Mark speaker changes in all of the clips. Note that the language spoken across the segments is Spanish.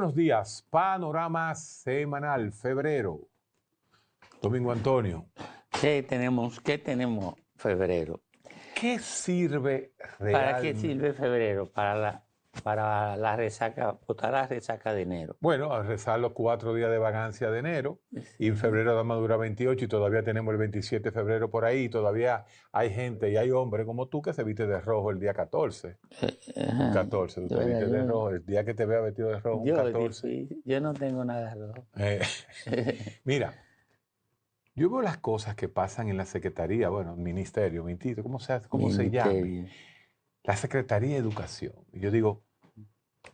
Speaker 1: buenos días. Panorama semanal, febrero. Domingo Antonio.
Speaker 2: ¿Qué tenemos febrero?
Speaker 1: ¿Qué sirve
Speaker 2: ¿Para qué
Speaker 1: realmente?
Speaker 2: sirve febrero? Para la resaca, botar la resaca de enero.
Speaker 1: Bueno, a rezar los 4 días de vagancia de enero. Y en febrero nada más dura 28 y todavía tenemos el 27 de febrero por ahí. Y todavía hay gente y hay hombres como tú que se viste de rojo el día 14. Un 14, tú te vistes de rojo. El día que te vea vestido de rojo, un 14.
Speaker 2: Yo no tengo nada rojo.
Speaker 1: Mira, yo veo las cosas que pasan en la Secretaría, bueno, ministerio, ¿cómo se llame?
Speaker 2: Ministerio.
Speaker 1: La Secretaría de Educación. Y yo digo,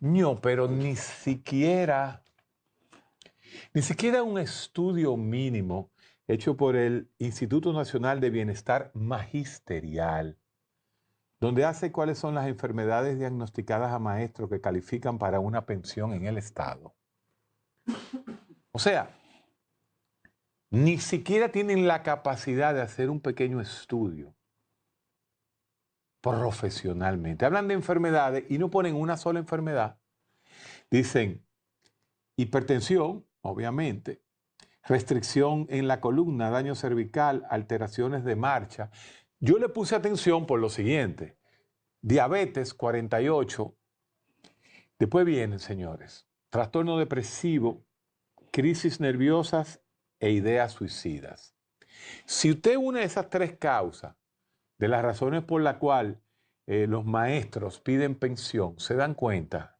Speaker 1: no, pero ni siquiera un estudio mínimo hecho por el Instituto Nacional de Bienestar Magisterial, donde hace cuáles son las enfermedades diagnosticadas a maestros que califican para una pensión en el Estado. O sea, ni siquiera tienen la capacidad de hacer un pequeño estudio profesionalmente. Hablan de enfermedades y no ponen una sola enfermedad. Dicen hipertensión, obviamente, restricción en la columna, daño cervical, alteraciones de marcha. Yo le puse atención por lo siguiente. Diabetes 48. Después vienen, señores, trastorno depresivo, crisis nerviosas e ideas suicidas. Si usted une esas 3 causas de las razones por las cuales los maestros piden pensión, se dan cuenta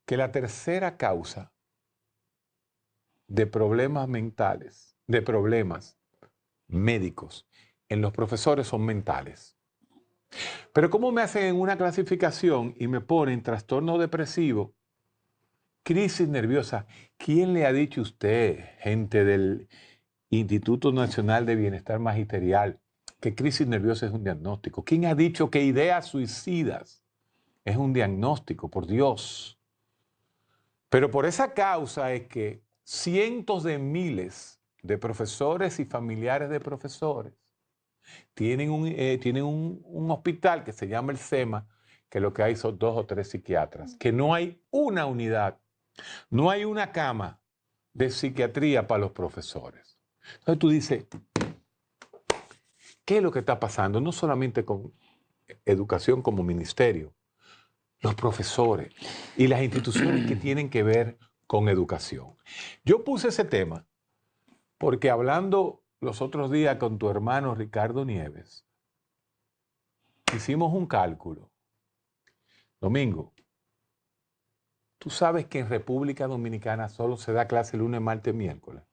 Speaker 1: que la tercera causa de problemas mentales, de problemas médicos en los profesores son mentales. Pero ¿cómo me hacen en una clasificación y me ponen trastorno depresivo, crisis nerviosa? ¿Quién le ha dicho a usted, gente del Instituto Nacional de Bienestar Magisterial, que crisis nerviosa es un diagnóstico? ¿Quién ha dicho que ideas suicidas es un diagnóstico? Por Dios. Pero por esa causa es que cientos de miles de profesores y familiares de profesores tienen un hospital que se llama el SEMA, que lo que hay son 2 o 3 psiquiatras, que no hay una unidad, no hay una cama de psiquiatría para los profesores. Entonces tú dices, ¿qué es lo que está pasando? No solamente con educación como ministerio, los profesores y las instituciones que tienen que ver con educación. Yo puse ese tema porque hablando los otros días con tu hermano Ricardo Nieves, hicimos un cálculo. Domingo, tú sabes que en República Dominicana solo se da clase lunes, martes, miércoles.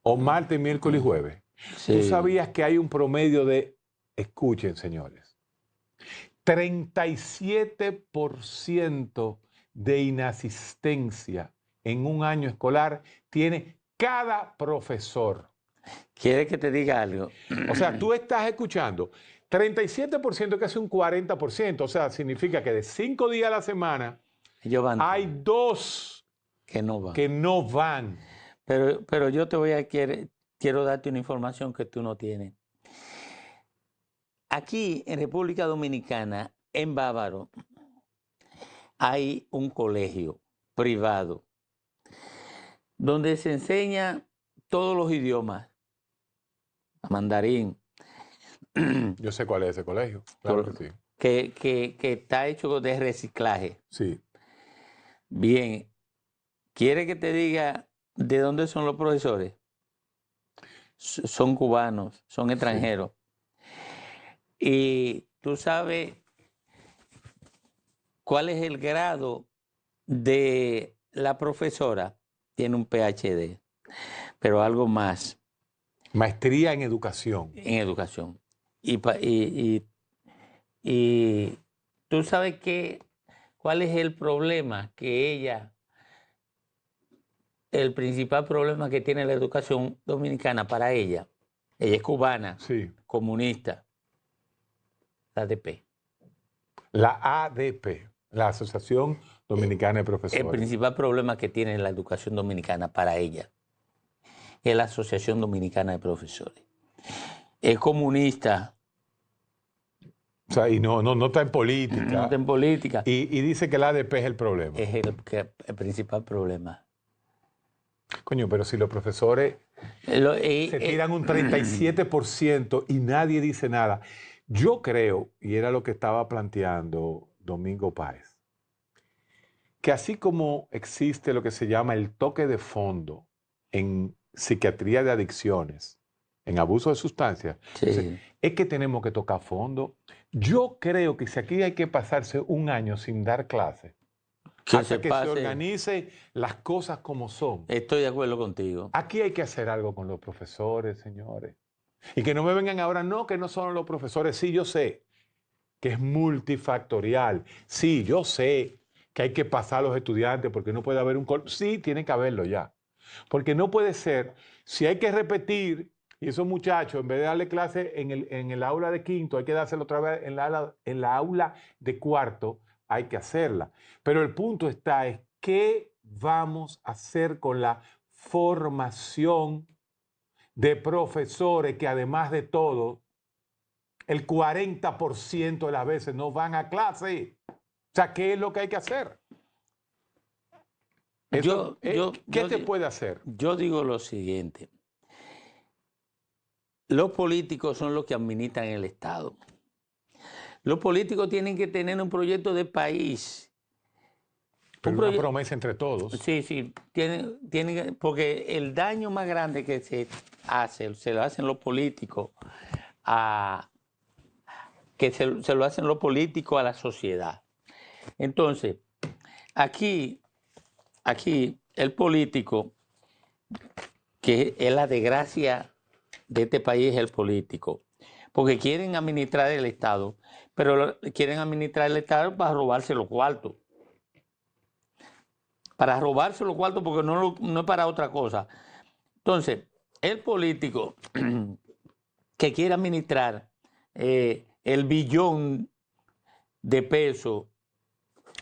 Speaker 1: O martes, miércoles y jueves.
Speaker 2: Sí.
Speaker 1: Tú sabías que hay un promedio de, escuchen señores, 37% de inasistencia en un año escolar tiene cada profesor.
Speaker 2: ¿Quieres que te diga algo?
Speaker 1: O sea, tú estás escuchando 37% que hace un 40%. O sea, significa que de 5 días a la semana hay 2
Speaker 2: que no van.
Speaker 1: Pero
Speaker 2: yo te quiero darte una información que tú no tienes. Aquí en República Dominicana, en Bávaro, hay un colegio privado donde se enseña todos los idiomas, mandarín.
Speaker 1: Yo sé cuál es ese colegio, claro que sí.
Speaker 2: Que está hecho de reciclaje.
Speaker 1: Sí.
Speaker 2: Bien, ¿quiere que te diga de dónde son los profesores? Son cubanos, son extranjeros. Sí. Y tú sabes cuál es el grado de la profesora. Tiene un PhD, pero algo más.
Speaker 1: Maestría en educación.
Speaker 2: En educación. Y tú sabes cuál es el problema que el principal problema que tiene la educación dominicana para ella. Ella es cubana,
Speaker 1: sí,
Speaker 2: comunista, la ADP.
Speaker 1: La ADP, la Asociación Dominicana de Profesores.
Speaker 2: El principal problema que tiene la educación dominicana para ella es la Asociación Dominicana de Profesores. Es comunista,
Speaker 1: O sea, y no está en
Speaker 2: No
Speaker 1: política.
Speaker 2: está en política.
Speaker 1: Y dice que el ADP es el problema.
Speaker 2: Es el principal problema.
Speaker 1: Coño, pero si los profesores se tiran un 37% y nadie dice nada. Yo creo, y era lo que estaba planteando Domingo Páez, que así como existe lo que se llama el toque de fondo en psiquiatría de adicciones, en abuso de sustancias,
Speaker 2: Sí.
Speaker 1: es que tenemos que tocar fondo. Yo creo que si aquí hay que pasarse un año sin dar clases,
Speaker 2: Que
Speaker 1: hasta
Speaker 2: se
Speaker 1: que se
Speaker 2: pase.
Speaker 1: organice las cosas como son.
Speaker 2: Estoy de acuerdo contigo.
Speaker 1: Aquí hay que hacer algo con los profesores, señores. Y que no me vengan ahora, no, que no son los profesores. Sí, yo sé que es multifactorial. Sí, yo sé que hay que pasar a los estudiantes porque no puede haber un... Sí, tiene que haberlo ya. Porque no puede ser, si hay que repetir, y esos muchachos, en vez de darle clase en el aula de quinto, hay que dárselo otra vez en la aula de cuarto, hay que hacerla. Pero el punto está, es qué vamos a hacer con la formación de profesores que además de todo, el 40% de las veces no van a clase. O sea, ¿qué es lo que hay que hacer? Eso, ¿qué te puede hacer?
Speaker 2: Yo digo lo siguiente. Los políticos son los que administran el Estado. Los políticos tienen que tener un proyecto de país.
Speaker 1: Pero una promesa entre todos.
Speaker 2: Sí, sí. Porque el daño más grande que se hace, se lo hacen los políticos se lo hacen los políticos a la sociedad. Entonces, aquí el político, que es la desgracia de este país, es el político, porque quieren administrar el Estado, pero quieren administrar el Estado para robarse los cuartos. Para robarse los cuartos porque no es para otra cosa. Entonces, el político que quiere administrar el billón de pesos.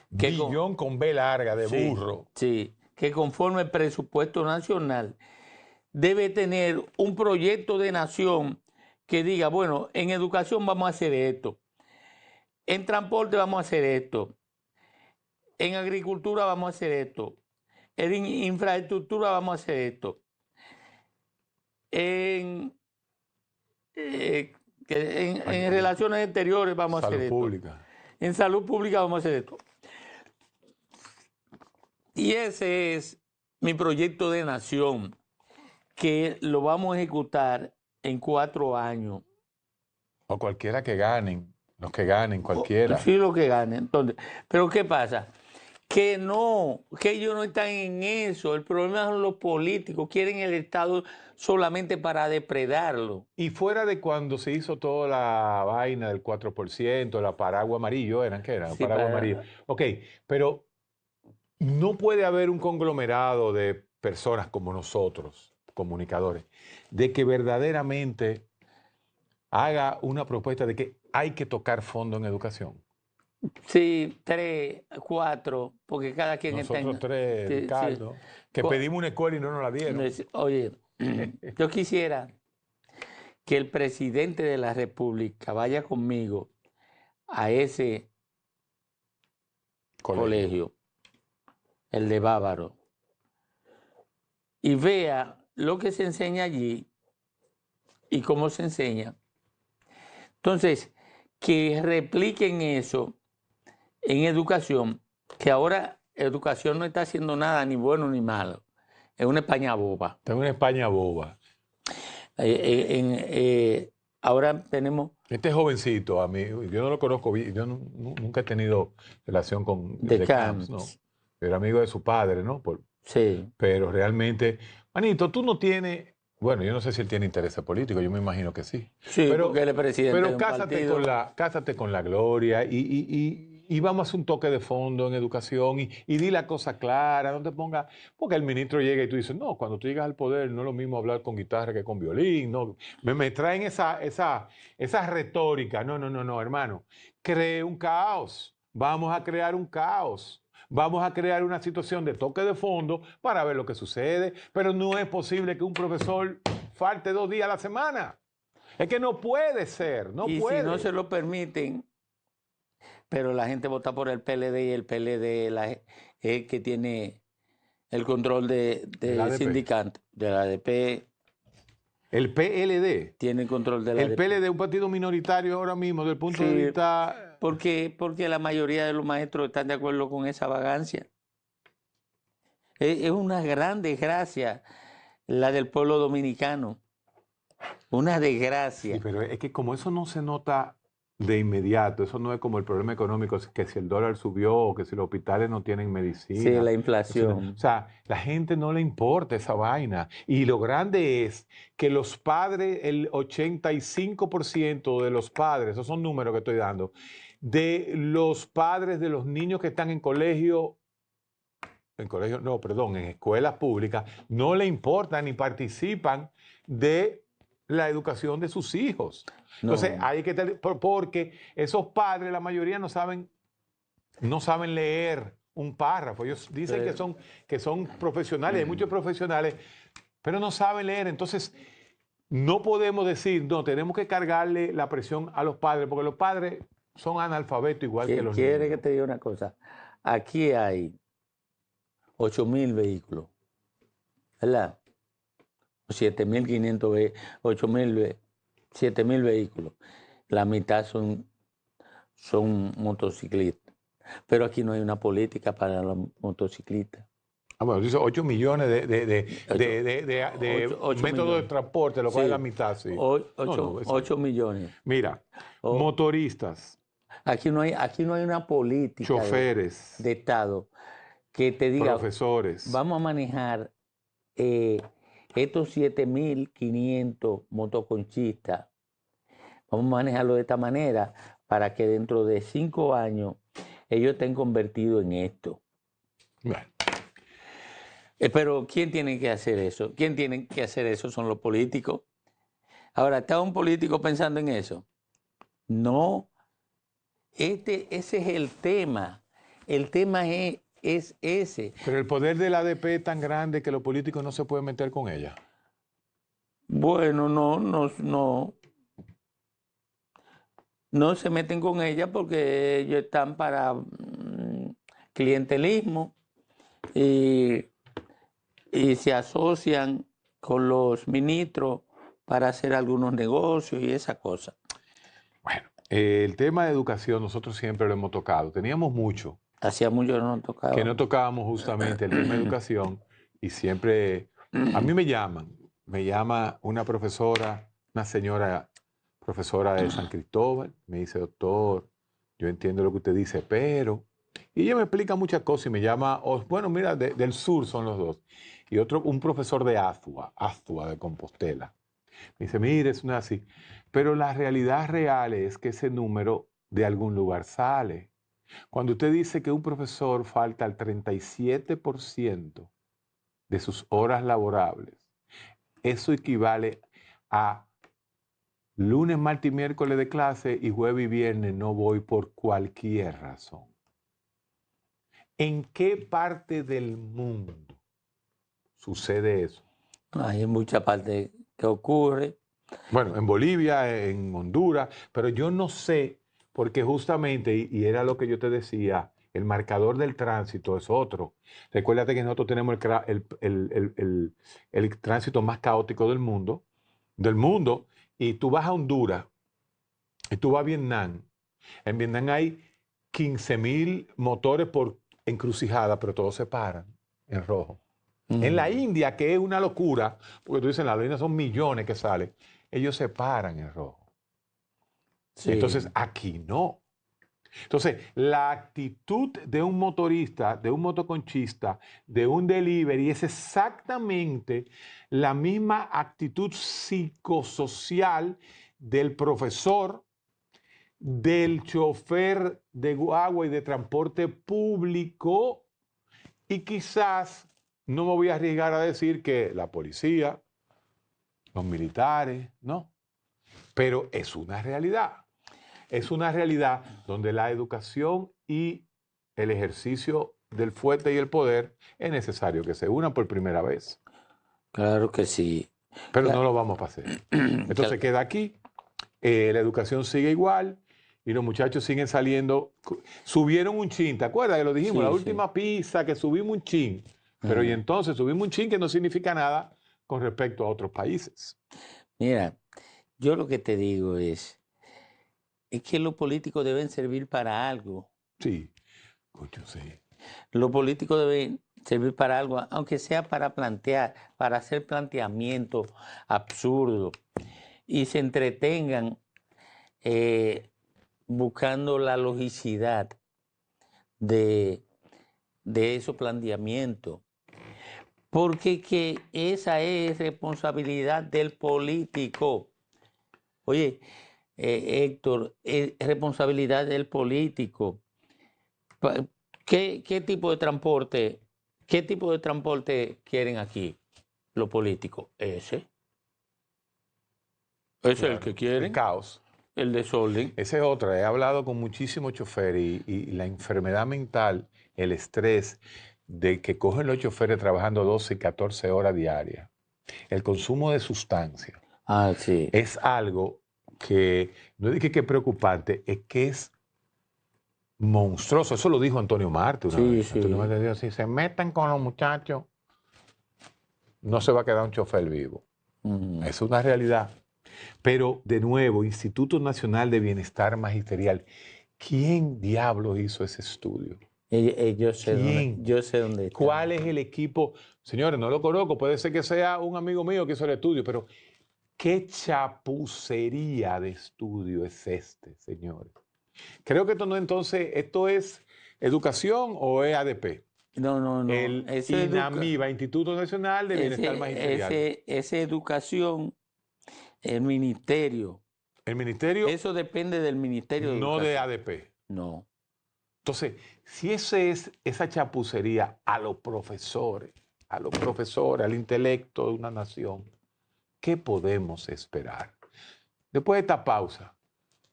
Speaker 1: Billón con B larga, de burro.
Speaker 2: Sí, que conforme el presupuesto nacional debe tener un proyecto de nación que diga, bueno, en educación vamos a hacer esto, en transporte vamos a hacer esto, en agricultura vamos a hacer esto, en infraestructura vamos a hacer esto, en relaciones exteriores vamos a hacer esto.
Speaker 1: Salud pública.
Speaker 2: En salud pública vamos a hacer esto. Y ese es mi proyecto de nación, que lo vamos a ejecutar en 4 años.
Speaker 1: O cualquiera que ganen, los que ganen, cualquiera.
Speaker 2: Sí, los que ganen. Entonces, pero ¿qué pasa? Que ellos no están en eso. El problema son los políticos, quieren el Estado solamente para depredarlo.
Speaker 1: Y fuera de cuando se hizo toda la vaina del 4%, la paraguas amarillo, ¿qué eran?
Speaker 2: Sí,
Speaker 1: Paraguas amarillo. Ok, pero no puede haber un conglomerado de personas como nosotros, comunicadores, de que verdaderamente haga una propuesta de que hay que tocar fondo en educación.
Speaker 2: Sí, 3, 4, porque cada quien
Speaker 1: Nosotros
Speaker 2: está
Speaker 1: 3,
Speaker 2: sí,
Speaker 1: Ricardo,
Speaker 2: sí.
Speaker 1: que pedimos una escuela y no nos la dieron.
Speaker 2: Oye, yo quisiera que el presidente de la República vaya conmigo a ese colegio, el de Bávaro, y vea lo que se enseña allí y cómo se enseña. Entonces, que repliquen eso en educación, que ahora educación no está haciendo nada ni bueno ni malo. Es una España boba.
Speaker 1: Es una España boba.
Speaker 2: Ahora tenemos...
Speaker 1: Este jovencito, a mí, yo no lo conozco bien, yo nunca he tenido relación con
Speaker 2: de
Speaker 1: Camps, ¿no? Era amigo de su padre, ¿no?
Speaker 2: Sí.
Speaker 1: Pero realmente, manito, tú no tienes, bueno, yo no sé si él tiene intereses políticos, yo me imagino que sí.
Speaker 2: Sí,
Speaker 1: pero,
Speaker 2: porque él es presidente de un
Speaker 1: cásate
Speaker 2: partido.
Speaker 1: con la gloria y vamos a hacer un toque de fondo en educación y di la cosa clara, no te pongas, porque el ministro llega y tú dices, no, cuando tú llegas al poder no es lo mismo hablar con guitarra que con violín, no, me traen esa retórica, no, hermano, cree un caos, vamos a crear un caos. Vamos a crear una situación de toque de fondo para ver lo que sucede, pero no es posible que un profesor falte 2 días a la semana. Es que no puede ser, no puede.
Speaker 2: Y si no se lo permiten, pero la gente vota por el PLD y el PLD es el que tiene el control de
Speaker 1: ADP.
Speaker 2: sindicato, de la ADP,
Speaker 1: El PLD.
Speaker 2: tiene el control de la
Speaker 1: El
Speaker 2: ADP.
Speaker 1: PLD es un partido minoritario ahora mismo, desde el punto de
Speaker 2: Sí,
Speaker 1: vista...
Speaker 2: porque la mayoría de los maestros están de acuerdo con esa vagancia. Es una gran desgracia la del pueblo dominicano. Una
Speaker 1: Sí,
Speaker 2: desgracia.
Speaker 1: pero es que como eso no se nota de inmediato, eso no es como el problema económico, es que si el dólar subió o que si los hospitales no tienen
Speaker 2: Sí,
Speaker 1: medicina.
Speaker 2: la
Speaker 1: O
Speaker 2: inflación.
Speaker 1: sea, la gente no le importa esa vaina. Y lo grande es que los padres, el 85% de los padres, esos son números que estoy dando, de los padres de los niños que están en colegio, no, perdón, en escuelas públicas, no le importan ni participan de la educación de sus hijos. Entonces,
Speaker 2: No,
Speaker 1: hay que porque esos padres, la mayoría no saben leer un párrafo. Ellos dicen que son profesionales, hay muchos profesionales, pero no saben leer. Entonces, no podemos decir, no, tenemos que cargarle la presión a los padres, porque los padres son analfabetos igual que los
Speaker 2: quiere que
Speaker 1: niños.
Speaker 2: te diga una cosa. Aquí hay 8.000 vehículos, ¿verdad? 7.500 7.000 vehículos. La mitad son motociclistas. Pero aquí no hay una política para los motociclistas.
Speaker 1: Ah, bueno, dice 8 millones de
Speaker 2: Ocho
Speaker 1: métodos de
Speaker 2: millones.
Speaker 1: transporte, lo cual es la
Speaker 2: Sí,
Speaker 1: mitad, sí. No, no,
Speaker 2: 8 millones.
Speaker 1: Mira,
Speaker 2: O-
Speaker 1: motoristas,
Speaker 2: aquí no hay una política
Speaker 1: choferes,
Speaker 2: de Estado que te diga,
Speaker 1: profesores.
Speaker 2: vamos a manejar estos 7.500 motoconchistas, vamos a manejarlo de esta manera para que dentro de 5 años ellos estén convertidos en esto.
Speaker 1: Bueno,
Speaker 2: Pero ¿quién tiene que hacer eso? ¿Quién tiene que hacer eso? Son los políticos. Ahora, ¿está un político pensando en eso? No. Ese es el tema. El tema es ese.
Speaker 1: pero el poder del ADP es tan grande que los políticos no se pueden meter con ella.
Speaker 2: Bueno, no se meten con ella porque ellos están para clientelismo y se asocian con los ministros para hacer algunos negocios y esa cosa.
Speaker 1: Bueno, el tema de educación nosotros siempre lo hemos tocado. Teníamos mucho
Speaker 2: Hacía mucho que no tocaba.
Speaker 1: que no tocábamos justamente el tema de educación y siempre, a mí me llama una profesora, una señora profesora de San Cristóbal, me dice, doctor, yo entiendo lo que usted dice, pero... Y ella me explica muchas cosas y me llama, bueno, mira, del sur son los dos. Y otro, un profesor de Azua de Compostela. Me dice, mire, es una así. Pero la realidad real es que ese número de algún lugar sale. Cuando usted dice que un profesor falta al 37% de sus horas laborables, eso equivale a lunes, martes y miércoles de clase y jueves y viernes no voy por cualquier razón. ¿En qué parte del mundo sucede eso?
Speaker 2: Hay mucha parte que ocurre.
Speaker 1: Bueno, en Bolivia, en Honduras, pero yo no sé, porque justamente, y era lo que yo te decía, el marcador del tránsito es otro. Recuérdate que nosotros tenemos el tránsito más caótico del mundo, y tú vas a Honduras, y tú vas a Vietnam. En Vietnam hay 15.000 motores por encrucijada, pero todos se paran en rojo. En la India, que es una locura, porque tú dices, en la India son millones que salen, ellos se paran en rojo.
Speaker 2: Sí.
Speaker 1: Entonces, aquí no. Entonces, la actitud de un motorista, de un motoconchista, de un delivery, es exactamente la misma actitud psicosocial del profesor, del chofer de guagua y de transporte público, y quizás no me voy a arriesgar a decir que la policía, los militares, no, pero es una realidad. Es una realidad donde la educación y el ejercicio del fuerte y el poder es necesario que se unan por primera vez.
Speaker 2: Claro que sí.
Speaker 1: Pero no lo vamos a hacer. Entonces queda aquí, la educación sigue igual y los muchachos siguen saliendo. Subieron un chin, ¿te acuerdas que lo dijimos?
Speaker 2: Sí,
Speaker 1: La
Speaker 2: sí.
Speaker 1: última pizza que subimos un chin. Pero y
Speaker 2: Ajá.
Speaker 1: entonces subimos un chin que no significa nada con respecto a otros países.
Speaker 2: Mira, yo lo que te digo es que los políticos deben servir para algo.
Speaker 1: Sí, coño, sí.
Speaker 2: Los políticos deben servir para algo, aunque sea para plantear, para hacer planteamientos absurdos y se entretengan buscando la logicidad de, de esos planteamientos. Porque que esa es responsabilidad del político. Oye, Héctor, es responsabilidad del político. Pa- ¿Qué tipo de transporte, qué tipo de transporte quieren aquí los políticos? Ese es el que
Speaker 1: Claro. El
Speaker 2: quieren,
Speaker 1: caos.
Speaker 2: el desorden.
Speaker 1: Esa es otra. He hablado con muchísimos choferes y la enfermedad mental, el estrés de que cogen los choferes trabajando 12 y 14 horas diarias, el consumo de sustancias,
Speaker 2: Ah, sí.
Speaker 1: es algo que no es que es preocupante, es que es monstruoso. Eso lo dijo Antonio Marte una
Speaker 2: Sí,
Speaker 1: vez. Antonio
Speaker 2: sí.
Speaker 1: Marte dijo, si se meten con los muchachos, no se va a quedar un chofer vivo.
Speaker 2: Ujú.
Speaker 1: Es una realidad. Pero, de nuevo, Instituto Nacional de Bienestar Magisterial, ¿quién diablos hizo ese estudio? ¿Quién?
Speaker 2: Yo sé dónde está.
Speaker 1: ¿Cuál es el equipo? Señores, no lo conozco, puede ser que sea un amigo mío que hizo el estudio, pero ¿qué chapucería de estudio es este, señores? Creo que esto no, entonces, ¿esto es educación o es ADP?
Speaker 2: No.
Speaker 1: El INAMIBA, Instituto Nacional de Bienestar Magisterial.
Speaker 2: Esa educación, el ministerio.
Speaker 1: El ministerio,
Speaker 2: Eso depende del Ministerio de
Speaker 1: no de
Speaker 2: Educación.
Speaker 1: ADP.
Speaker 2: No.
Speaker 1: Entonces, si ese es esa chapucería a los profesores, al intelecto de una nación, ¿qué podemos esperar? Después de esta pausa,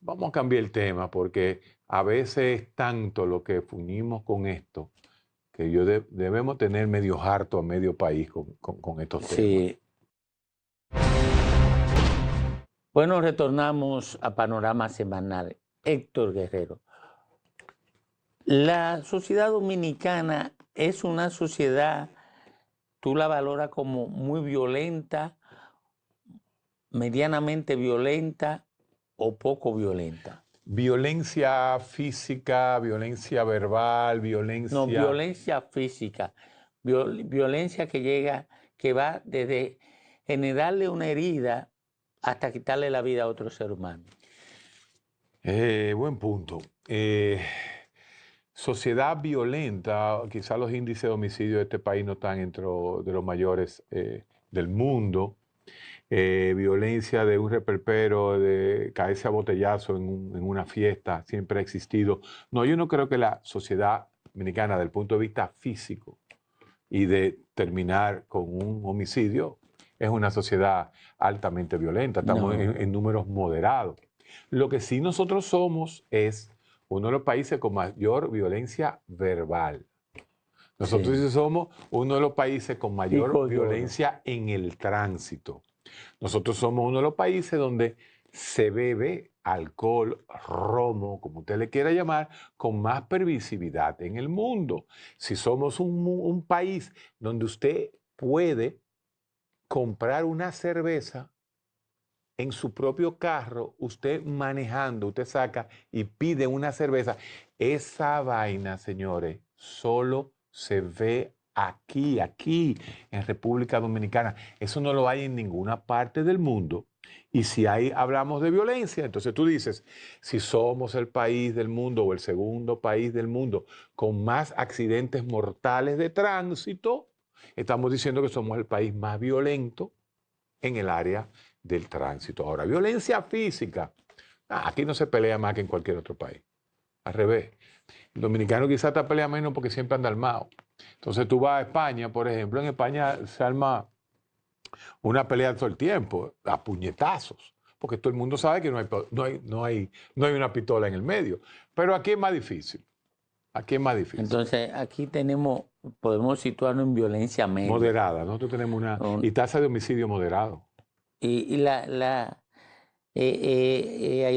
Speaker 1: vamos a cambiar el tema porque a veces es tanto lo que funimos con esto que debemos tener medio harto a medio país con estos temas.
Speaker 2: Sí. Bueno, retornamos a Panorama Semanal. Héctor Guerrero. La sociedad dominicana es una sociedad, tú la valoras como muy violenta, medianamente violenta o poco violenta.
Speaker 1: Violencia física, violencia verbal,
Speaker 2: No,
Speaker 1: violencia...
Speaker 2: violencia física, violencia que llega, que va desde generarle una herida hasta quitarle la vida a otro ser humano.
Speaker 1: Buen punto. Sociedad violenta, quizás los índices de homicidio de este país no están dentro de los mayores del mundo. Violencia de un reperpero, de caerse a botellazo en una fiesta, siempre ha existido. No, yo no creo que la sociedad dominicana, desde el punto de vista físico y de terminar con un homicidio, es una sociedad altamente violenta. Estamos
Speaker 2: No.
Speaker 1: en números moderados. Lo que sí nosotros somos es uno de los países con mayor violencia verbal. Nosotros
Speaker 2: Sí.
Speaker 1: sí somos uno de los países con mayor
Speaker 2: Hijo de oro.
Speaker 1: violencia en el tránsito. Nosotros somos uno de los países donde se bebe alcohol, romo, como usted le quiera llamar, con más permisividad en el mundo. Si somos un país donde usted puede comprar una cerveza en su propio carro, usted manejando, usted saca y pide una cerveza. Esa vaina, señores, solo se ve aquí en República Dominicana. Eso no lo hay en ninguna parte del mundo. Y si ahí hablamos de violencia, entonces tú dices, si somos el país del mundo o el segundo país del mundo con más accidentes mortales de tránsito, estamos diciendo que somos el país más violento en el área del tránsito. Ahora, violencia física. Aquí no se pelea más que en cualquier otro país. Al revés. El dominicano quizás te pelea menos porque siempre anda armado. Entonces tú vas a España, por ejemplo, en España se arma una pelea todo el tiempo, a puñetazos, porque todo el mundo sabe que no hay una pistola en el medio. Pero aquí es más difícil. Aquí es más difícil.
Speaker 2: Entonces, aquí podemos situarnos en violencia media.
Speaker 1: Moderada. Nosotros tenemos y tasa de homicidio moderado.
Speaker 2: Y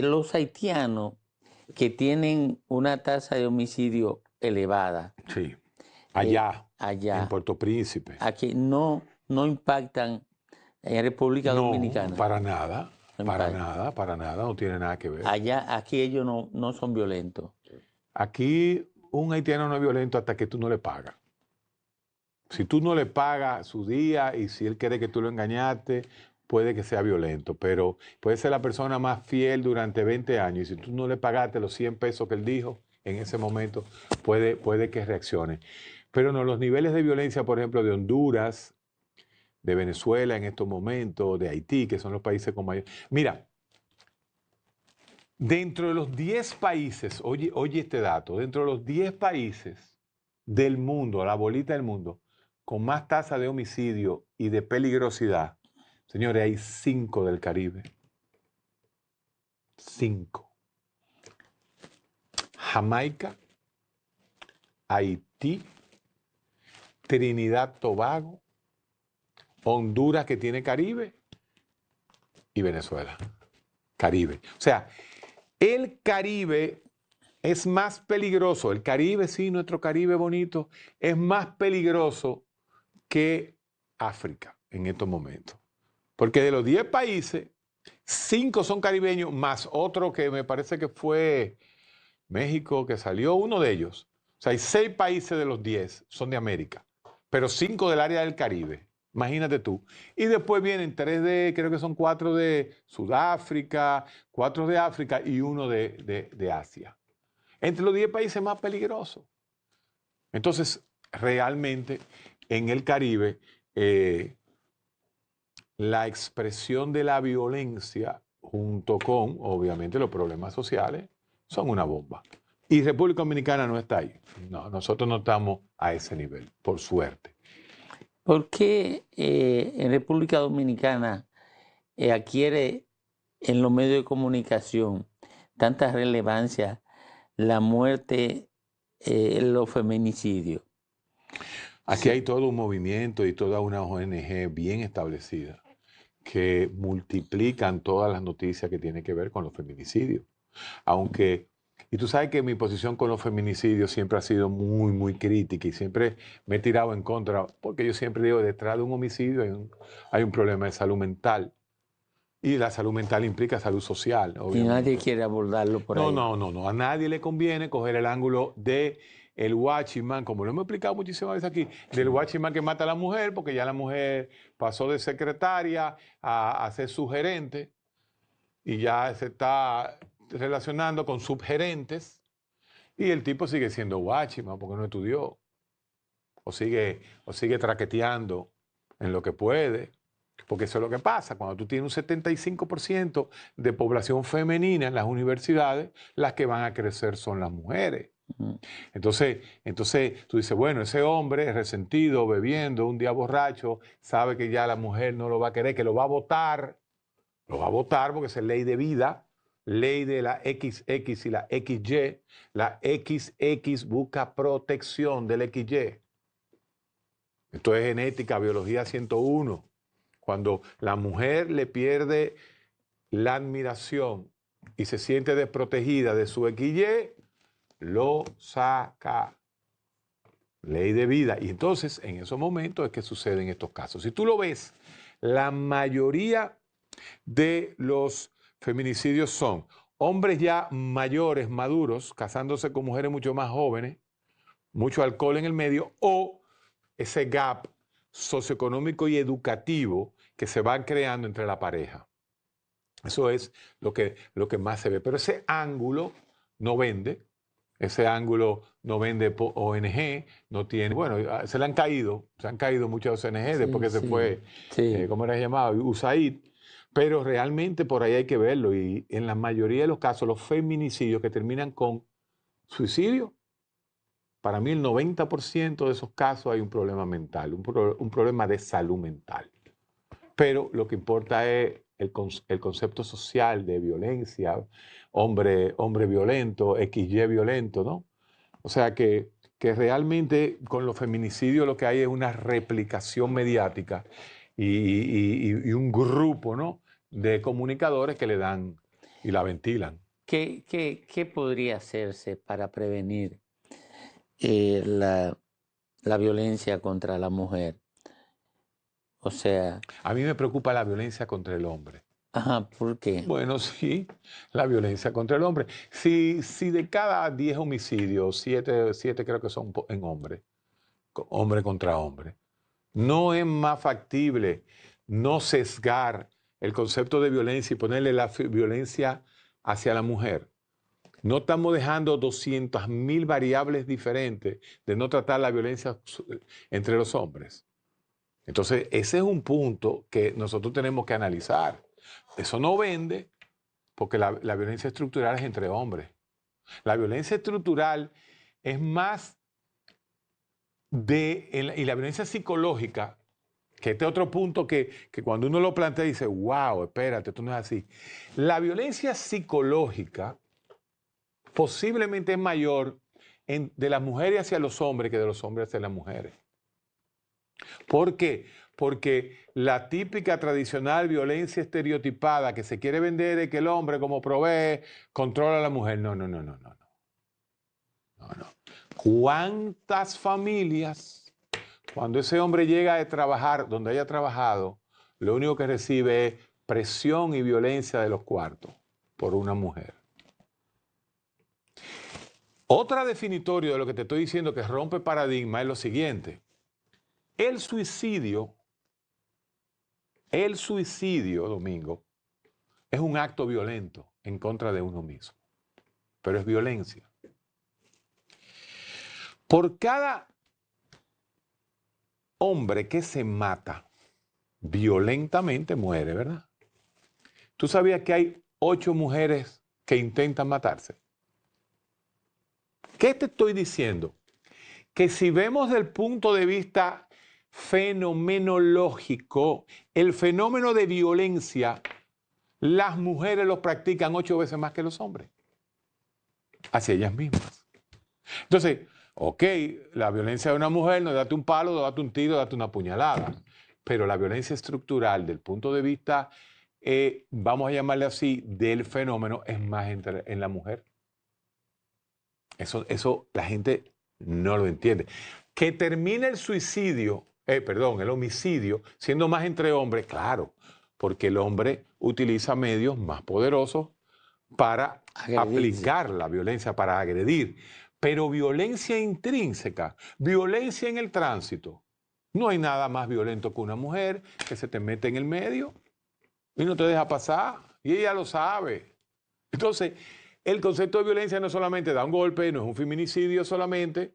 Speaker 2: los haitianos que tienen una tasa de homicidio elevada.
Speaker 1: Sí. Allá, en
Speaker 2: Allá.
Speaker 1: Puerto Príncipe.
Speaker 2: Aquí no impactan en República
Speaker 1: No,
Speaker 2: Dominicana.
Speaker 1: para nada.
Speaker 2: No
Speaker 1: Para
Speaker 2: impactan.
Speaker 1: nada, para nada. No tiene nada que ver.
Speaker 2: Allá, aquí ellos no son violentos.
Speaker 1: Aquí un haitiano no es violento hasta que tú no le pagas. Si tú no le pagas su día y si él quiere que tú lo engañaste, puede que sea violento, pero puede ser la persona más fiel durante 20 años y si tú no le pagaste los 100 pesos que él dijo en ese momento, puede que reaccione. Pero no, los niveles de violencia, por ejemplo, de Honduras, de Venezuela en estos momentos, de Haití, que son los países con mayor... Mira, dentro de los 10 países, oye este dato, dentro de los 10 países del mundo, la bolita del mundo, con más tasa de homicidio y de peligrosidad, señores, hay 5 del Caribe. 5. Jamaica, Haití, Trinidad Tobago, Honduras que tiene Caribe y Venezuela. Caribe. O sea, el Caribe es más peligroso. El Caribe, sí, nuestro Caribe bonito, es más peligroso que África en estos momentos. Porque de los 10 países, 5 son caribeños, más otro que me parece que fue México, que salió uno de ellos. O sea, hay 6 países de los 10 son de América, pero 5 del área del Caribe. Imagínate tú. Y después vienen 3 de, creo que son 4 de Sudáfrica, 4 de África y 1 de Asia. Entre los 10 países más peligrosos. Entonces, realmente, en el Caribe, la expresión de la violencia, junto con, obviamente, los problemas sociales, son una bomba. Y República Dominicana no está ahí. No, nosotros no estamos a ese nivel, por suerte.
Speaker 2: ¿Por qué en República Dominicana adquiere en los medios de comunicación tanta relevancia la muerte, los feminicidios?
Speaker 1: Aquí hay todo un movimiento y toda una ONG bien establecida que multiplican todas las noticias que tienen que ver con los feminicidios. Aunque, y tú sabes que mi posición con los feminicidios siempre ha sido muy, muy crítica y siempre me he tirado en contra, porque yo siempre digo, detrás de un homicidio hay un problema de salud mental. Y la salud mental implica salud social, obviamente.
Speaker 2: Y nadie quiere abordarlo por ahí.
Speaker 1: No. A nadie le conviene coger el ángulo de el watchman, como lo hemos explicado muchísimas veces aquí, del watchman que mata a la mujer, porque ya la mujer pasó de secretaria a ser sugerente y ya se está relacionando con subgerentes y el tipo sigue siendo watchman porque no estudió o sigue traqueteando en lo que puede. Porque eso es lo que pasa. Cuando tú tienes un 75% de población femenina en las universidades, las que van a crecer son las mujeres. Entonces tú dices, bueno, ese hombre resentido, bebiendo, un día borracho, sabe que ya la mujer no lo va a querer, que lo va a votar. Lo va a votar porque es ley de vida, ley de la XX y la XY. La XX busca protección del XY. Esto es genética, biología 101. Cuando la mujer le pierde la admiración y se siente desprotegida de su XY, lo saca. Ley de vida. Y entonces, en esos momentos es que suceden estos casos. Si tú lo ves, la mayoría de los feminicidios son hombres ya mayores, maduros, casándose con mujeres mucho más jóvenes, mucho alcohol en el medio, o ese gap socioeconómico y educativo que se van creando entre la pareja. Eso es lo que más se ve. Pero ese ángulo no vende. Ese ángulo no vende ONG, no tiene... Bueno, se han caído muchas ONG después que se fue, ¿cómo era llamado? USAID. Pero realmente por ahí hay que verlo. Y en la mayoría de los casos, los feminicidios que terminan con suicidio, para mí el 90% de esos casos hay un problema mental, un problema de salud mental. Pero lo que importa es el concepto social de violencia, hombre violento, XY violento, ¿no? O sea que realmente con los feminicidios lo que hay es una replicación mediática y un grupo, ¿no?, de comunicadores que le dan y la ventilan.
Speaker 2: ¿Qué podría hacerse para prevenir la violencia contra la mujer? O sea,
Speaker 1: A mí me preocupa la violencia contra el hombre.
Speaker 2: ajá, ¿por qué?
Speaker 1: Bueno, sí, la violencia contra el hombre. Si de cada 10 homicidios, 7 creo que son en hombre, hombre contra hombre, no es más factible no sesgar el concepto de violencia y ponerle la violencia hacia la mujer. No estamos dejando 200.000 variables diferentes de no tratar la violencia entre los hombres. Entonces, ese es un punto que nosotros tenemos que analizar. Eso no vende porque la violencia estructural es entre hombres. La violencia estructural es más y la violencia psicológica, que este otro punto que cuando uno lo plantea dice, wow, espérate, esto no es así. La violencia psicológica posiblemente es mayor de las mujeres hacia los hombres que de los hombres hacia las mujeres. ¿Por qué? Porque la típica tradicional violencia estereotipada que se quiere vender es que el hombre como provee controla a la mujer. No, no, no, no, no. No, no. ¿Cuántas familias, cuando ese hombre llega a trabajar donde haya trabajado, lo único que recibe es presión y violencia de los cuartos por una mujer? Otra definitorio de lo que te estoy diciendo que rompe paradigma es lo siguiente. El suicidio, Domingo, es un acto violento en contra de uno mismo, pero es violencia. Por cada hombre que se mata, violentamente muere, ¿verdad? ¿Tú sabías que hay 8 mujeres que intentan matarse? ¿Qué te estoy diciendo? Que si vemos del punto de vista fenomenológico, el fenómeno de violencia, las mujeres lo practican 8 veces más que los hombres, hacia ellas mismas. Entonces, ok, la violencia de una mujer no es darte un palo, no date un tiro, date una puñalada, pero la violencia estructural, del punto de vista, vamos a llamarle así, del fenómeno, es más en la mujer. Eso la gente no lo entiende. Que termine el el homicidio, siendo más entre hombres, claro, porque el hombre utiliza medios más poderosos para aplicar la violencia, para agredir. Pero violencia intrínseca, violencia en el tránsito. No hay nada más violento que una mujer que se te mete en el medio y no te deja pasar. Y ella lo sabe. Entonces, el concepto de violencia no solamente da un golpe, no es un feminicidio solamente,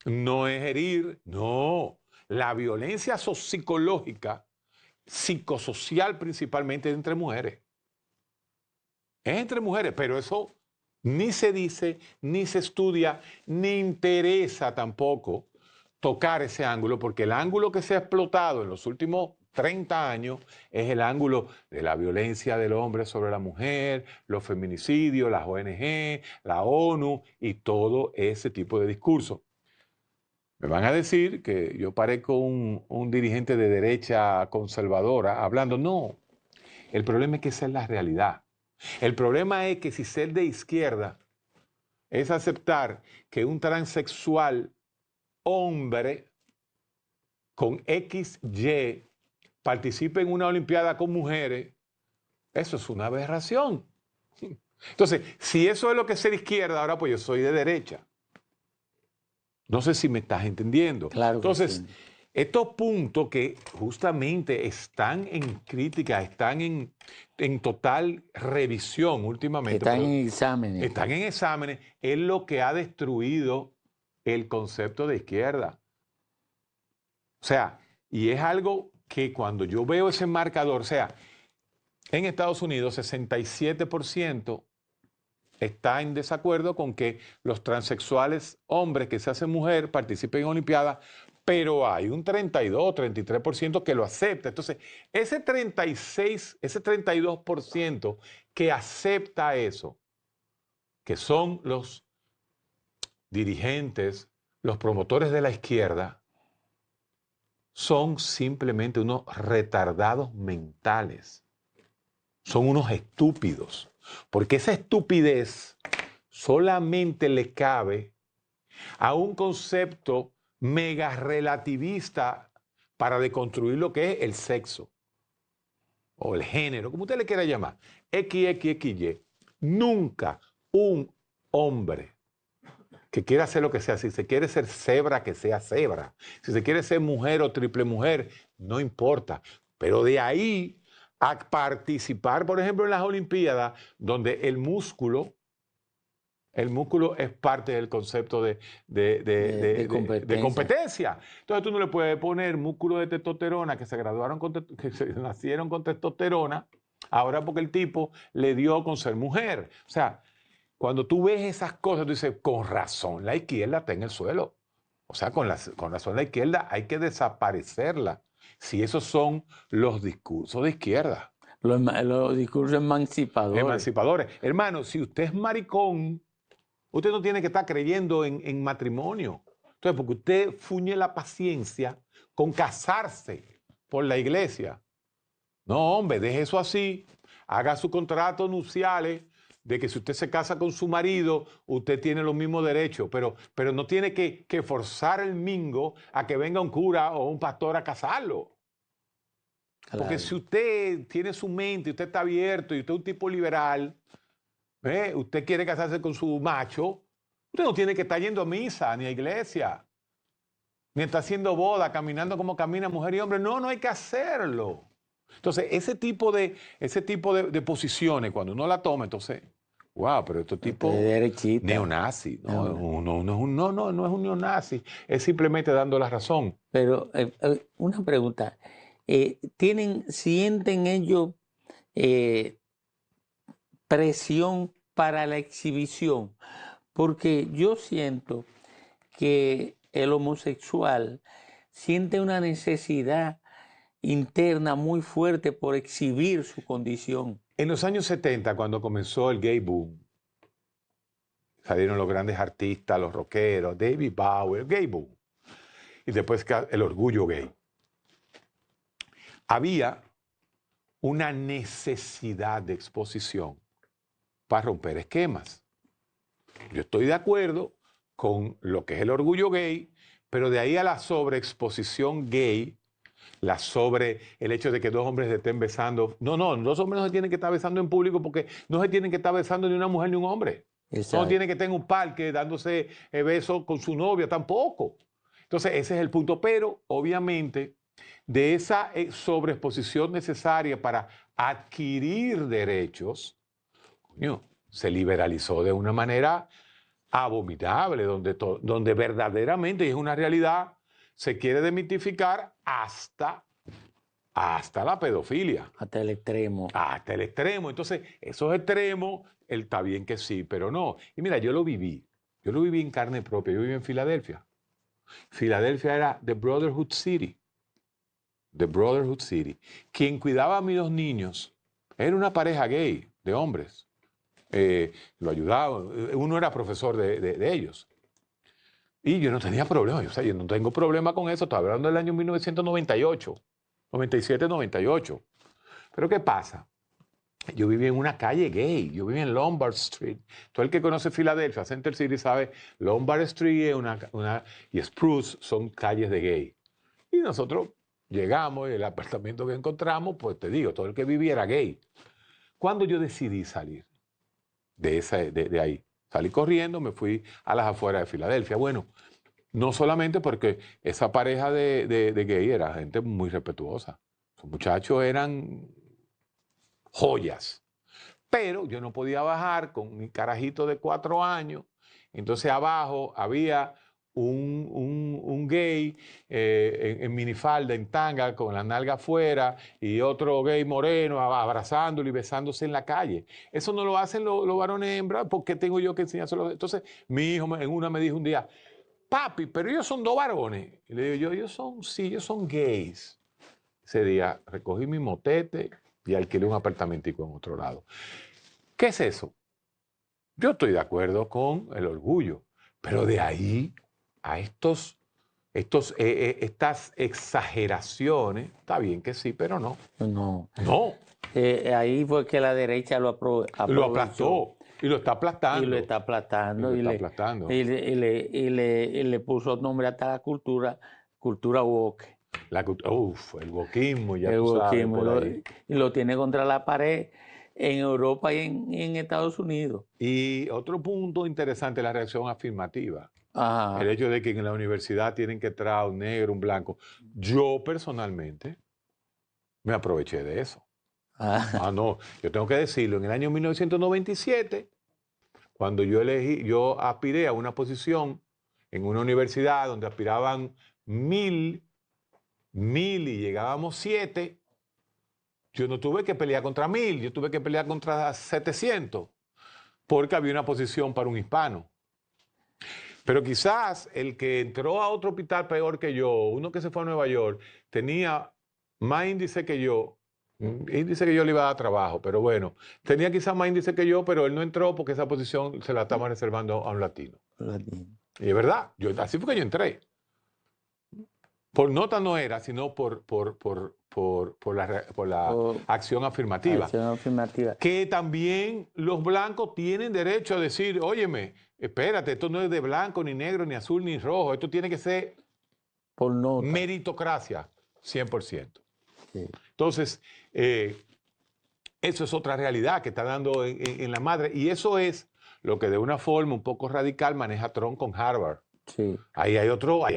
Speaker 1: no es herir, no. La violencia psicológica, psicosocial principalmente, es entre mujeres. Es entre mujeres, pero eso ni se dice, ni se estudia, ni interesa tampoco tocar ese ángulo, porque el ángulo que se ha explotado en los últimos 30 años es el ángulo de la violencia del hombre sobre la mujer, los feminicidios, las ONG, la ONU y todo ese tipo de discurso. Me van a decir que yo parezco un dirigente de derecha conservadora hablando. No, el problema es que esa es la realidad. El problema es que si ser de izquierda es aceptar que un transexual hombre con XY participe en una olimpiada con mujeres, eso es una aberración. Entonces, si eso es lo que es ser izquierda, ahora pues yo soy de derecha. No sé si me estás entendiendo.
Speaker 2: Claro que
Speaker 1: Entonces,
Speaker 2: sí.
Speaker 1: estos puntos que justamente están en crítica, están en total revisión últimamente.
Speaker 2: Están en exámenes.
Speaker 1: Están en exámenes, es lo que ha destruido el concepto de izquierda. O sea, y es algo que cuando yo veo ese marcador, o sea, en Estados Unidos 67% está en desacuerdo con que los transexuales hombres que se hacen mujer participen en Olimpiadas, pero hay un 32, 33% que lo acepta. Entonces, ese 32% que acepta eso, que son los dirigentes, los promotores de la izquierda, son simplemente unos retardados mentales. Son unos estúpidos. Porque esa estupidez solamente le cabe a un concepto mega relativista para deconstruir lo que es el sexo o el género, como usted le quiera llamar, XXXY. Nunca un hombre que quiera hacer lo que sea, si se quiere ser cebra, que sea cebra, si se quiere ser mujer o triple mujer, no importa. Pero de ahí a participar, por ejemplo, en las Olimpiadas, donde el músculo es parte del concepto de
Speaker 2: competencia.
Speaker 1: competencia. Entonces tú no le puedes poner músculo de testosterona que nacieron con testosterona, ahora porque el tipo le dio con ser mujer. O sea, cuando tú ves esas cosas, tú dices, con razón, la izquierda está en el suelo. O sea, con razón, la izquierda hay que desaparecerla. Si esos son los discursos de izquierda.
Speaker 2: Los discursos emancipadores.
Speaker 1: Emancipadores. Hermano, si usted es maricón, usted no tiene que estar creyendo en matrimonio. Entonces, porque usted fuñe la paciencia con casarse por la iglesia. No, hombre, deje eso así. Haga su contrato nupciales de que si usted se casa con su marido, usted tiene los mismos derechos, pero no tiene que forzar el mingo a que venga un cura o un pastor a casarlo.
Speaker 2: Claro.
Speaker 1: Porque si usted tiene su mente, usted está abierto y usted es un tipo liberal, usted quiere casarse con su macho, usted no tiene que estar yendo a misa ni a iglesia, ni está haciendo boda, caminando como camina mujer y hombre. No, no hay que hacerlo. Entonces, ese tipo de posiciones, cuando uno la toma, entonces, wow, pero estos tipos neonazi. No, no es un neonazi. Es simplemente dando la razón.
Speaker 2: Pero una pregunta. ¿Sienten ellos presión para la exhibición? Porque yo siento que el homosexual siente una necesidad interna muy fuerte por exhibir su condición.
Speaker 1: En los años 70, cuando comenzó el gay boom, salieron los grandes artistas, los rockeros, David Bowie, el gay boom, y después el orgullo gay. Había una necesidad de exposición para romper esquemas. Yo estoy de acuerdo con lo que es el orgullo gay, pero de ahí a la sobreexposición gay, el hecho de que dos hombres se estén besando. No, dos hombres no se tienen que estar besando en público porque no se tienen que estar besando ni una mujer ni un hombre.
Speaker 2: Exacto.
Speaker 1: No tienen que estar en un parque dándose besos con su novia tampoco. Entonces ese es el punto. Pero obviamente de esa sobreexposición necesaria para adquirir derechos, se liberalizó de una manera abominable, donde verdaderamente, y es una realidad, se quiere demitificar hasta la pedofilia.
Speaker 2: Hasta el extremo.
Speaker 1: Hasta el extremo. Entonces, esos extremos, está bien que sí, pero no. Y mira, yo lo viví en carne propia. Yo viví en Filadelfia. Filadelfia era The Brotherhood City. The Brotherhood City. Quien cuidaba a mis dos niños era una pareja gay de hombres. Lo ayudaba. Uno era profesor de ellos. Y yo no tenía problema. O sea, yo no tengo problema con eso. Estaba hablando del año 1998. 97, 98. Pero ¿qué pasa? Yo viví en una calle gay. Yo viví en Lombard Street. Todo el que conoce Filadelfia, Center City, sabe, Lombard Street y Spruce son calles de gay. Y nosotros llegamos y el apartamento que encontramos, pues te digo, todo el que vivía era gay. Cuando yo decidí salir de ahí, salí corriendo, me fui a las afueras de Filadelfia. Bueno, no solamente porque esa pareja de gay era gente muy respetuosa. Los muchachos eran joyas. Pero yo no podía bajar con mi carajito de 4 años. Entonces abajo había un gay en minifalda, en tanga, con la nalga afuera, y otro gay moreno abrazándolo y besándose en la calle. Eso no lo hacen los varones hembras. ¿Por qué tengo yo que enseñárselo? Entonces mi hijo en una me dijo un día, papi, pero ellos son dos varones. Y le digo yo, ellos son gays. Ese día recogí mi motete y alquilé un apartamentico en otro lado. ¿Qué es eso? Yo estoy de acuerdo con el orgullo, pero de ahí a estas exageraciones, está bien que sí, pero no.
Speaker 2: No.
Speaker 1: No.
Speaker 2: Ahí fue que la derecha lo
Speaker 1: Lo
Speaker 2: aprovechó
Speaker 1: aplastó y lo está aplastando.
Speaker 2: y lo está aplastando
Speaker 1: Y lo está aplastando.
Speaker 2: y le puso nombre hasta la cultura woke.
Speaker 1: El wokismo, ya
Speaker 2: El
Speaker 1: tú sabes,
Speaker 2: wokismo,
Speaker 1: por ahí.
Speaker 2: y lo tiene contra la pared en Europa y en Estados Unidos.
Speaker 1: Y otro punto interesante, la reacción afirmativa. El
Speaker 2: Ajá.
Speaker 1: hecho de que en la universidad tienen que entrar un negro, un blanco. Yo personalmente me aproveché de eso.
Speaker 2: Ah,
Speaker 1: No, yo tengo que decirlo, en el año 1997, cuando yo aspiré a una posición en una universidad donde aspiraban 1000 y llegábamos 7, yo no tuve que pelear contra 1000, yo tuve que pelear contra 700, porque había una posición para un hispano. Pero quizás el que entró a otro hospital peor que yo, uno que se fue a Nueva York, tenía más índice que yo. Índice que yo le iba a dar trabajo, pero bueno, tenía quizás más índice que yo, pero él no entró porque esa posición se la estaba reservando a un latino. Y es verdad, así fue que yo entré. Por nota no era, sino por la
Speaker 2: Por
Speaker 1: acción afirmativa.
Speaker 2: acción afirmativa.
Speaker 1: Que también los blancos tienen derecho a decir, óyeme, espérate, esto no es de blanco, ni negro, ni azul, ni rojo, esto tiene que ser
Speaker 2: Por nota.
Speaker 1: meritocracia, 100%.
Speaker 2: Sí.
Speaker 1: Entonces, eso es otra realidad que está dando en la madre, y eso es lo que de una forma un poco radical maneja Trump con Harvard.
Speaker 2: Sí,
Speaker 1: Ahí hay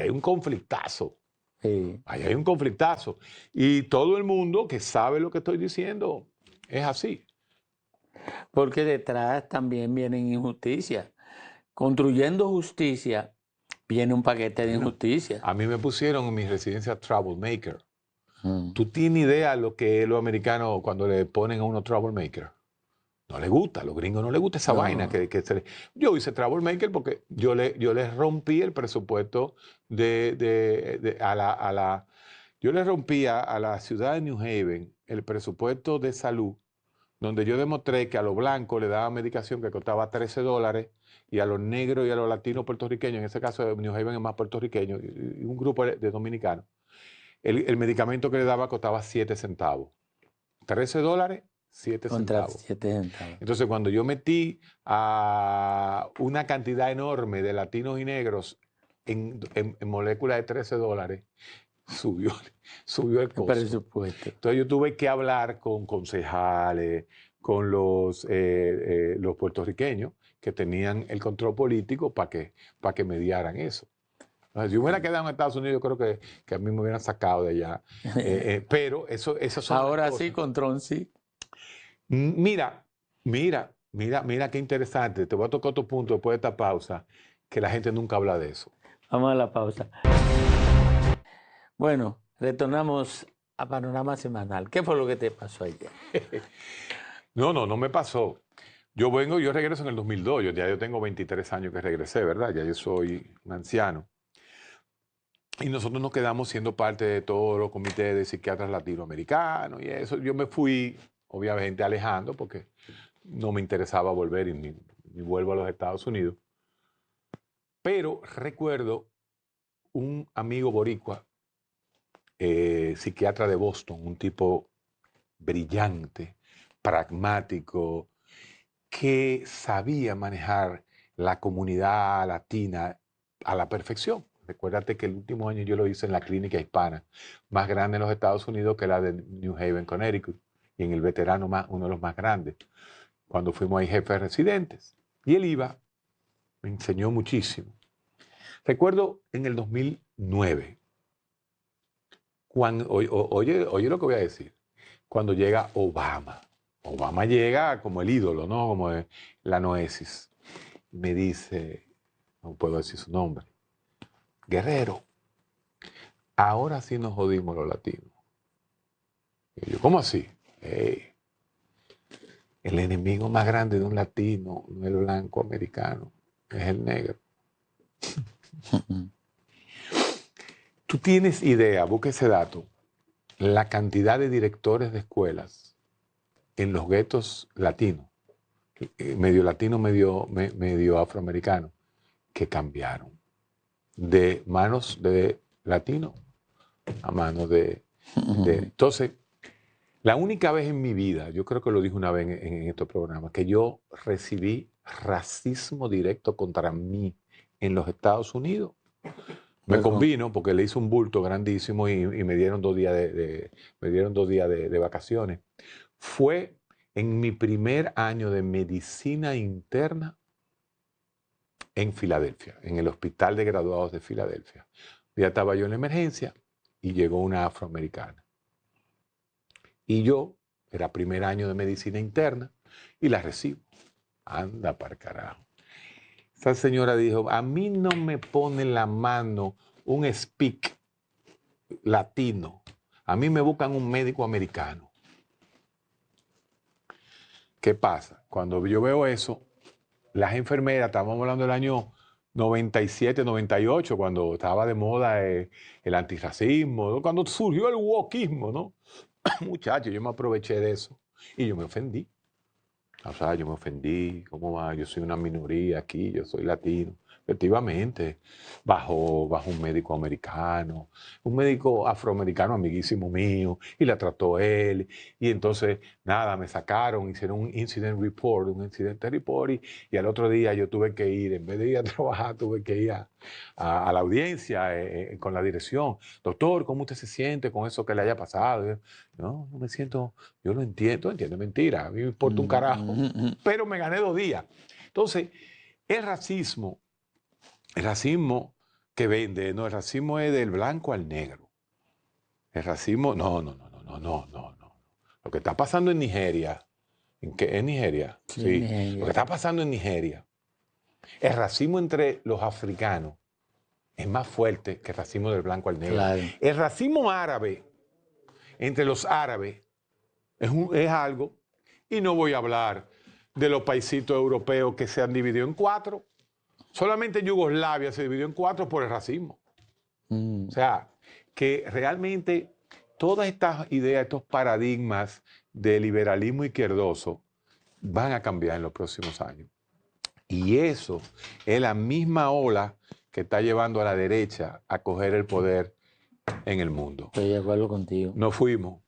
Speaker 1: un conflictazo.
Speaker 2: sí.
Speaker 1: Ahí hay un conflictazo. Y todo el mundo que sabe lo que estoy diciendo es así.
Speaker 2: Porque detrás también vienen injusticias. Construyendo justicia viene un paquete de
Speaker 1: Bueno,
Speaker 2: injusticia.
Speaker 1: a mí me pusieron en mi residencia troublemaker.
Speaker 2: Mm.
Speaker 1: ¿Tú tienes idea lo que es los americanos cuando le ponen a uno troublemaker? No les gusta, a los gringos no les gusta esa
Speaker 2: No.
Speaker 1: vaina. Yo hice troublemaker porque yo les rompí el presupuesto yo le rompía a la ciudad de New Haven el presupuesto de salud, donde yo demostré que a los blancos le daban medicación que costaba $13 y a los negros y a los latinos puertorriqueños, en ese caso New Haven es más puertorriqueño, y un grupo de dominicanos, el medicamento que le daba costaba 7 centavos. $13, 7
Speaker 2: Contra
Speaker 1: centavos.
Speaker 2: 7 centavos.
Speaker 1: Entonces, cuando yo metí a una cantidad enorme de latinos y negros en moléculas de $13, subió el
Speaker 2: El
Speaker 1: costo.
Speaker 2: presupuesto.
Speaker 1: Entonces yo tuve que hablar con concejales, con los puertorriqueños que tenían el control político para que mediaran eso. Entonces, si yo hubiera quedado en Estados Unidos, yo creo que a mí me hubieran sacado de allá. Pero esas son
Speaker 2: Ahora
Speaker 1: las
Speaker 2: sí,
Speaker 1: cosas.
Speaker 2: con Trump sí.
Speaker 1: Mira qué interesante. Te voy a tocar otro punto después de esta pausa, que la gente nunca habla de eso.
Speaker 2: Vamos a la pausa. Bueno, retornamos a Panorama Semanal. ¿Qué fue lo que te pasó ayer?
Speaker 1: No me pasó. Yo regreso en el 2002, ya yo tengo 23 años que regresé, ¿verdad? Ya yo soy un anciano. Y nosotros nos quedamos siendo parte de todos los comités de psiquiatras latinoamericanos y eso. Yo me fui, obviamente, alejando porque no me interesaba volver y ni vuelvo a los Estados Unidos. Pero recuerdo un amigo boricua, psiquiatra de Boston, un tipo brillante, pragmático, que sabía manejar la comunidad latina a la perfección. Recuérdate que el último año yo lo hice en la clínica hispana más grande en los Estados Unidos, que la de New Haven, Connecticut, y en el veterano uno de los más grandes, cuando fuimos ahí jefes residentes. Y él me enseñó muchísimo. Recuerdo en el 2009, oye lo que voy a decir, cuando llega Obama. Obama llega como el ídolo, ¿no? Como la noesis. Me dice, no puedo decir su nombre, Guerrero, ahora sí nos jodimos los latinos. Y yo, ¿cómo así? El enemigo más grande de un latino no es el blanco americano, es el negro. Tú tienes idea, busca ese dato, la cantidad de directores de escuelas en los guetos latinos, medio latino, medio afroamericano, que cambiaron de manos de latino a manos de. Entonces, La única vez en mi vida, yo creo que lo dije una vez en estos programas, que yo recibí racismo directo contra mí en los Estados Unidos. Me convino porque le hice un bulto grandísimo y me dieron 2 días me dieron 2 días de vacaciones. Fue en mi primer año de medicina interna en Filadelfia, en el Hospital de Graduados de Filadelfia. Ya estaba yo en la emergencia y llegó una afroamericana. Y yo, era primer año de medicina interna, y la recibo. Anda para carajo. Esa señora dijo, a mí no me pone en la mano un speak latino. A mí me buscan un médico americano. ¿Qué pasa? Cuando yo veo eso, las enfermeras, estábamos hablando del año 97, 98, cuando estaba de moda el antirracismo, ¿no? Cuando surgió el wokismo, ¿no? Muchachos, yo me aproveché de eso y yo me ofendí. O sea, yo me ofendí, ¿cómo va? Yo soy una minoría aquí, yo soy latino. Efectivamente, bajo un médico americano, un médico afroamericano amiguísimo mío, y la trató él. Y entonces, nada, me sacaron, hicieron un incident report, un incidente report, y al otro día yo tuve que ir, en vez de ir a trabajar, tuve que ir a la audiencia con la dirección. Doctor, ¿cómo usted se siente con eso que le haya pasado? Y yo, no me siento, yo lo entiendo, mentira, a mí me importa un carajo, pero me gané 2 días. Entonces, el racismo que vende, no, el racismo es del blanco al negro. El racismo, no. Lo que está pasando en Nigeria, ¿en qué? ¿En Nigeria? Sí.
Speaker 2: Nigeria.
Speaker 1: Lo que está pasando en Nigeria, el racismo entre los africanos es más fuerte que el racismo del blanco al negro.
Speaker 2: Claro.
Speaker 1: El racismo árabe, entre los árabes, es algo, y no voy a hablar de los paisitos europeos que se han dividido en 4. Solamente Yugoslavia se dividió en 4 por el racismo. O sea, que realmente todas estas ideas, estos paradigmas de liberalismo izquierdoso van a cambiar en los próximos años. Y eso es la misma ola que está llevando a la derecha a coger el poder en el mundo.
Speaker 2: Estoy de acuerdo contigo.
Speaker 1: Nos fuimos.